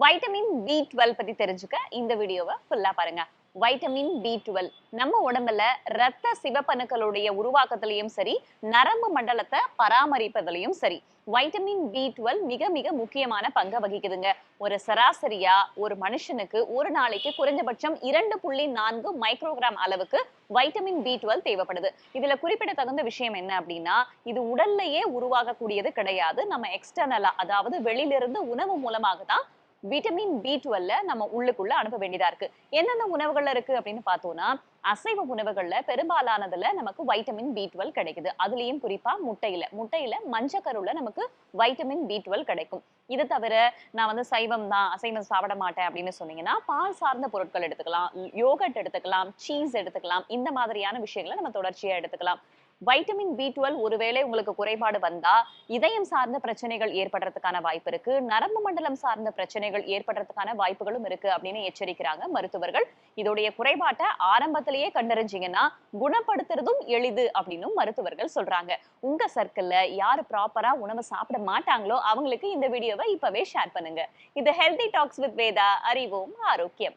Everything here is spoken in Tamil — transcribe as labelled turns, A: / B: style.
A: வைட்டமின் B12 பத்தி தெரிஞ்சுக்க இந்த வீடியோவை ஃபுல்லா பாருங்க. வைட்டமின் B12 நம்ம உடம்புல இரத்த சிவப்பணுக்களுடைய உருவாக்கத்திலையும் சரி, நரம்பு மண்டலத்தை பராமரிப்பதிலையும் சரி, வைட்டமின் B12 மிக மிக முக்கியமான பங்கை வகிக்குதுங்க. ஒரு சராசரியா ஒரு மனுஷனுக்கு ஒரு நாளைக்கு குறைஞ்சபட்சம் 2.4 மைக்ரோகிராம் அளவுக்கு வைட்டமின் B12 தேவைப்படுது. இதுல குறிப்பிடத்தகுந்த விஷயம் என்ன அப்படின்னா, இது உடல்லையே உருவாகக்கூடியது கிடையாது. நம்ம எக்ஸ்டர்னலா, அதாவது வெளியிலிருந்து உணவு மூலமாக தான் விட்டமின் B12 நம்ம உள்ளுக்குள்ள அனுப்ப வேண்டியதா இருக்கு. என்னென்ன உணவுகள்ல இருக்கு அப்படின்னு பார்த்தோம்னா, அசைவ உணவுகள்ல பெரும்பாலானதுல நமக்கு வைட்டமின் B12 கிடைக்குது. அதுலயும் குறிப்பா முட்டையில மஞ்சக்கருல நமக்கு வைட்டமின் B12 கிடைக்கும். இது தவிர நான் சைவம் தான், அசைவம் சாப்பிட மாட்டேன் அப்படின்னு சொன்னீங்கன்னா, பால் சார்ந்த பொருட்கள் எடுத்துக்கலாம், யோகர்ட் எடுத்துக்கலாம், சீஸ் எடுத்துக்கலாம். இந்த மாதிரியான விஷயங்களை நம்ம தொடர்ச்சியா எடுத்துக்கலாம். வைட்டமின் B12 ஒருவேளை உங்களுக்கு குறைபாடு வந்தா இதயம் சார்ந்த பிரச்சனைகள் ஏற்படுறதுக்கான வாய்ப்பு இருக்கு, நரம்பு மண்டலம் சார்ந்த பிரச்சனைகள் ஏற்படுறதுக்கான வாய்ப்புகளும் இருக்கு அப்படின்னு எச்சரிக்கிறாங்க மருத்துவர்கள். இதோடைய குறைபாட்டை ஆரம்பத்திலேயே கண்டறிஞ்சீங்கன்னா குணப்படுத்துறதும் எளிது அப்படின்னு மருத்துவர்கள் சொல்றாங்க. உங்க சர்க்கிள்ல யாரு ப்ராப்பரா உணவு சாப்பிட மாட்டாங்களோ அவங்களுக்கு இந்த வீடியோவை இப்பவே ஷேர் பண்ணுங்க. இது ஹெல்தி டாக்ஸ் வித் வேதா. அறிவோம் ஆரோக்கியம்.